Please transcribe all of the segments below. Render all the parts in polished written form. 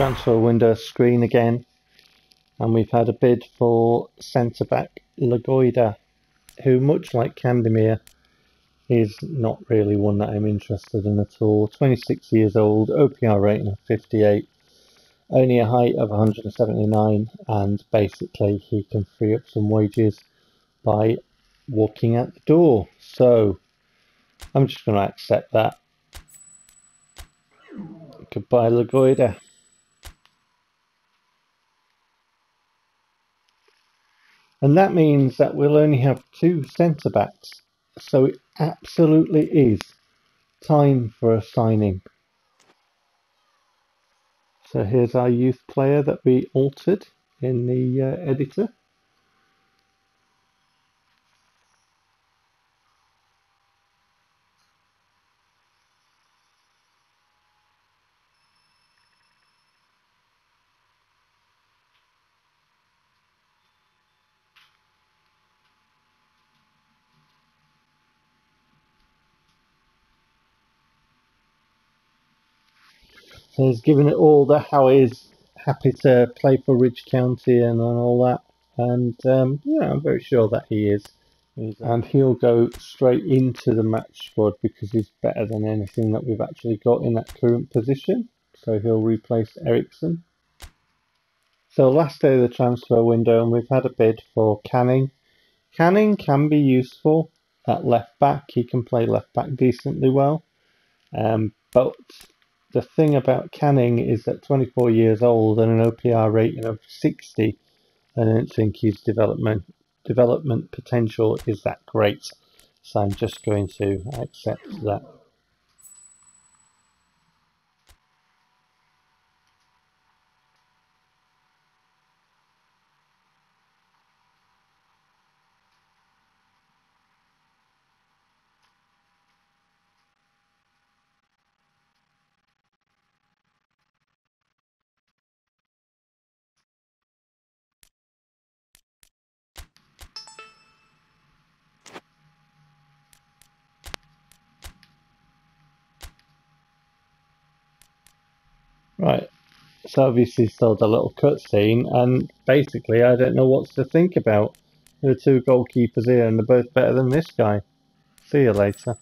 transfer window screen again, and we've had a bid for centre-back Lagoida, who, much like Candemir, is not really one that I'm interested in at all. 26 years old, OPR rating of 58, only a height of 179, and basically he can free up some wages by walking out the door. So I'm just going to accept that. Goodbye, Lagoida. And that means that we'll only have 2 centre-backs. So it absolutely is time for a signing. So here's our youth player that we altered in the editor. So he's given it all the how he's happy to play for Ridge County and all that. And yeah, I'm very sure that he is. And he'll go straight into the match squad because he's better than anything that we've actually got in that current position. So he'll replace Ericsson. So last day of the transfer window, and we've had a bid for Canning. Canning can be useful at left back. He can play left back decently well. But the thing about Canning is that 24 years old and an OPR rating of 60, I don't think his development potential is that great. So I'm just going to accept that. Right, so obviously still a little cutscene, and basically I don't know what to think about. There are 2 goalkeepers here and they're both better than this guy. See you later.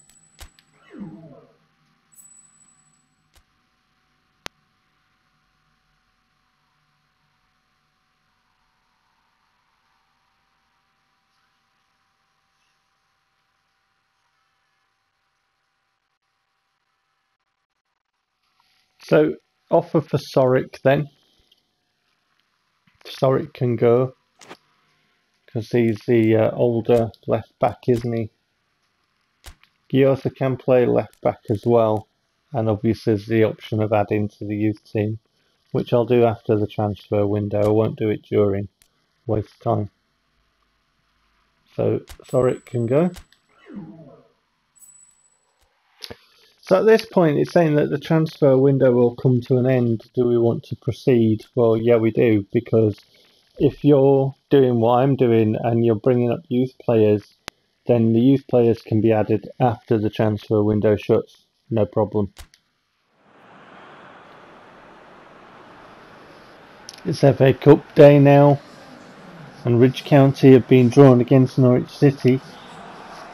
So, offer for Soric then. Soric can go, because he's the older left back, isn't he? Giosa can play left back as well, and obviously there's the option of adding to the youth team, which I'll do after the transfer window. I won't do it during. Waste time. So Soric can go. So at this point it's saying that the transfer window will come to an end. Do we want to proceed? Well, yeah, we do, because if you're doing what I'm doing and you're bringing up youth players, then the youth players can be added after the transfer window shuts. No problem. It's FA Cup day now, and Ridge County have been drawn against Norwich City.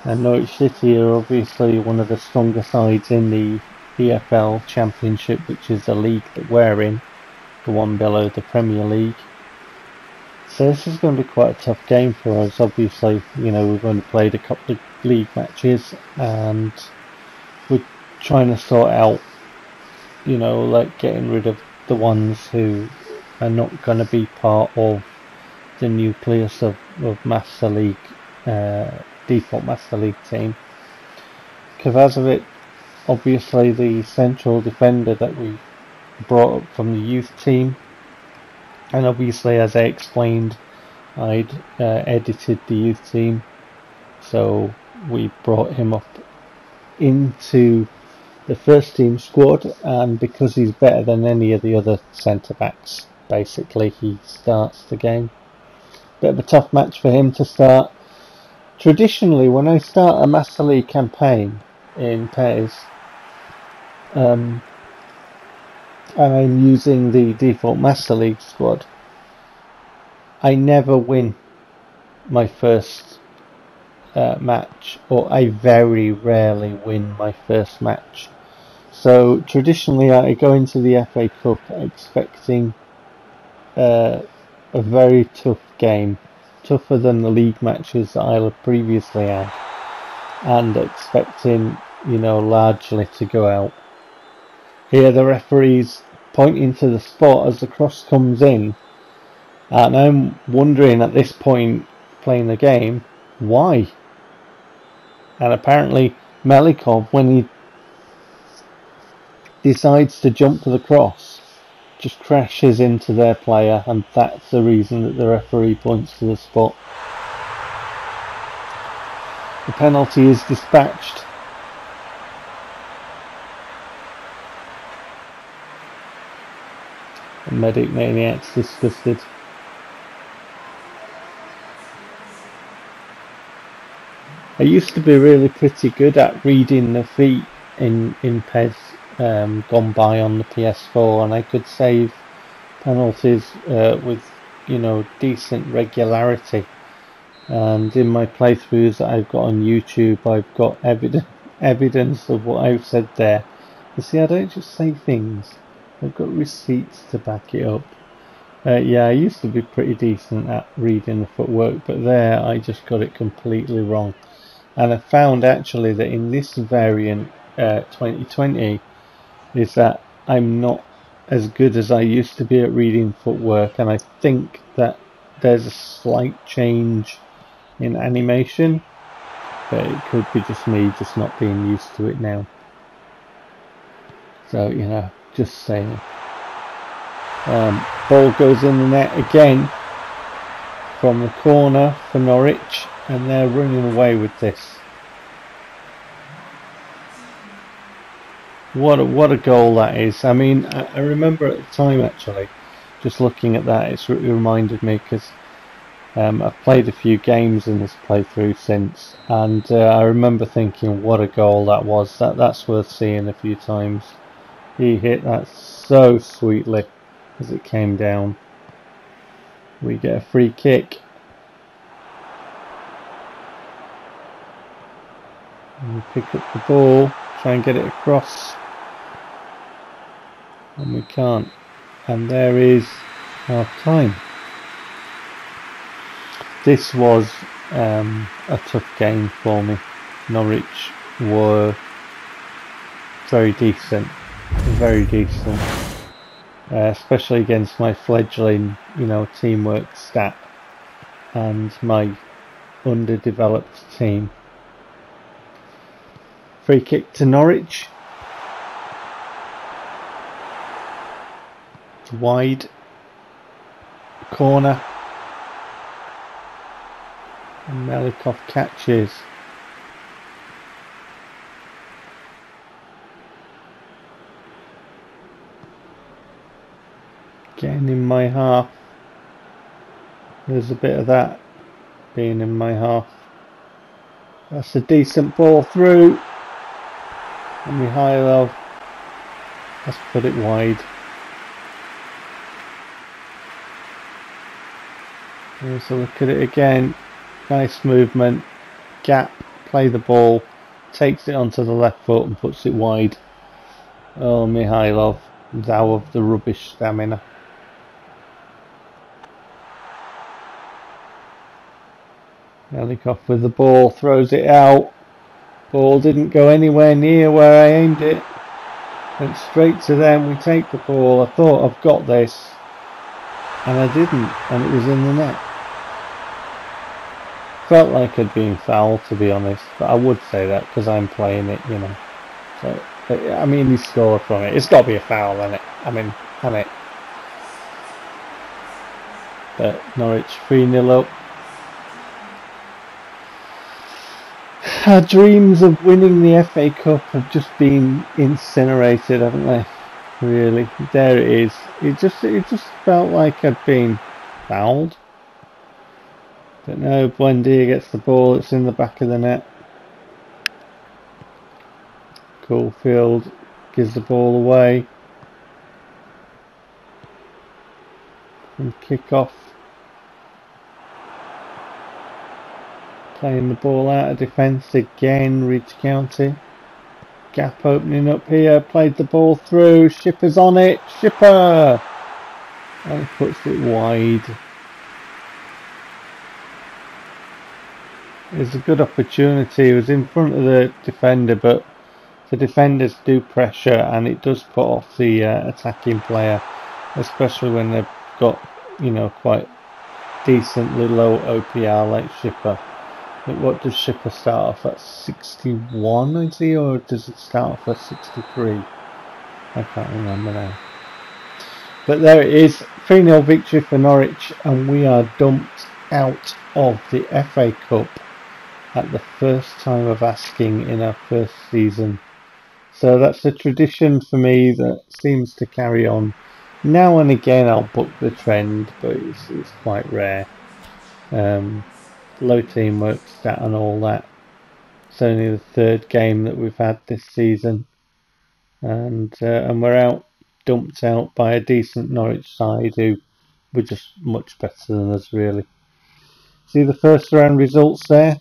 And Norwich City are obviously one of the stronger sides in the EFL Championship, which is the league that we're in, the one below the Premier League. So this is going to be quite a tough game for us. Obviously, you know, we've only played a couple of league matches and we're trying to sort out, you know, like getting rid of the ones who are not going to be part of the nucleus of Master League, default Master League team. Kovacevic, obviously the central defender that we brought up from the youth team, and obviously, as I explained, I'd edited the youth team, so we brought him up into the first team squad, and because he's better than any of the other centre backs, basically he starts the game. Bit of a tough match for him to start. Traditionally, when I start a Master League campaign in PES, and I'm using the default Master League squad, I never win my first match, or I very rarely win my first match. So traditionally I go into the FA Cup expecting a very tough game, tougher than the league matches that I'll have previously had, and expecting, you know, largely to go out. Here the referee's pointing to the spot as the cross comes in, and I'm wondering at this point, playing the game, why? And apparently Melikov, when he decides to jump to the cross, just crashes into their player, and that's the reason that the referee points to the spot. The penalty is dispatched. The medic maniac's disgusted. I used to be really pretty good at reading the feet in PES gone by on the PS4, and I could save penalties with, you know, decent regularity. And in my playthroughs that I've got on YouTube, I've got evidence of what I've said there. You see, I don't just say things, I've got receipts to back it up. Yeah, I used to be pretty decent at reading the footwork, but there I just got it completely wrong. And I found actually that in this variant 2020 is that I'm not as good as I used to be at reading footwork, and I think that there's a slight change in animation, but it could be just me just not being used to it now. So, you know, just saying. Ball goes in the net again from the corner for Norwich, and they're running away with this. What a goal that is. I mean, I remember at the time, actually, just looking at that, it reminded me, because I've played a few games in this playthrough since, and I remember thinking, what a goal that was. That's worth seeing a few times. He hit that so sweetly as it came down. We get a free kick. And we pick up the ball, try and get it across, and we can't. And there is half time. This was a tough game for me. Norwich were very decent, especially against my fledgling, you know, teamwork stat and my underdeveloped team. Free kick to Norwich. It's wide. Corner. And Melikov catches. Getting in my half. There's a bit of that being in my half. That's a decent ball through. And Mikhailov has put it wide. Here's a look at it again. Nice movement. Gap. Play the ball. Takes it onto the left foot and puts it wide. Oh, Mikhailov, thou of the rubbish stamina. Melikov with the ball, throws it out. Ball didn't go anywhere near where I aimed it. Went straight to them. We take the ball. I thought, I've got this, and I didn't, and it was in the net. Felt like I'd been fouled, to be honest, but I would say that because I'm playing it, you know. So, I mean, he scored from it. It's got to be a foul, isn't it? I mean, hasn't it? But Norwich 3-0 up. Our dreams of winning the FA Cup have just been incinerated, haven't they? Really, there it is. It just felt like I'd been fouled. But no, Buendia gets the ball. It's in the back of the net. Caulfield gives the ball away. And kick off. Playing the ball out of defence again, Ridge County. Gap opening up here, played the ball through, Shipper's on it, Shipper! And he puts it wide. It's a good opportunity. He was in front of the defender, but the defenders do pressure and it does put off the attacking player, especially when they've got, you know, quite decently low OPR like Shipper. But what does Shipper start off at? 61, is he, or does it start off at 63? I can't remember now. But there it is, 3-0 victory for Norwich, and we are dumped out of the FA Cup at the first time of asking in our first season. So that's a tradition for me that seems to carry on. Now and again I'll book the trend, but it's quite rare. Low teamwork stat and all that. It's only the third game that we've had this season, and we're dumped out by a decent Norwich side who were just much better than us, really. See the first round results there.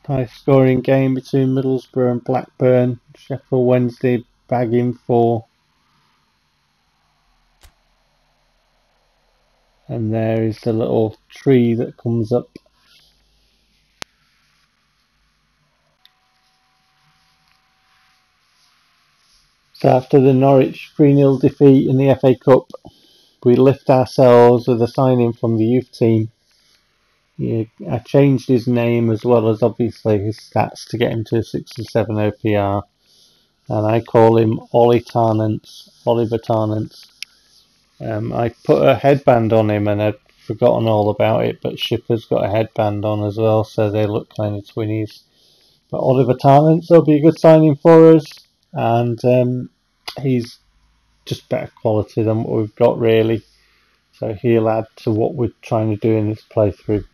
High scoring game between Middlesbrough and Blackburn. Sheffield Wednesday bagging 4. And there is the little tree that comes up. So after the Norwich 3-0 defeat in the FA Cup, we lift ourselves with a signing from the youth team. I changed his name as well as obviously his stats to get him to 67 OPR. And I call him Oliver Tarnance. I put a headband on him and I'd forgotten all about it, but Shipper's got a headband on as well, so they look kind of twinnies. But Oliver Tarnance will be a good signing for us, and he's just better quality than what we've got, really. So he'll add to what we're trying to do in this playthrough.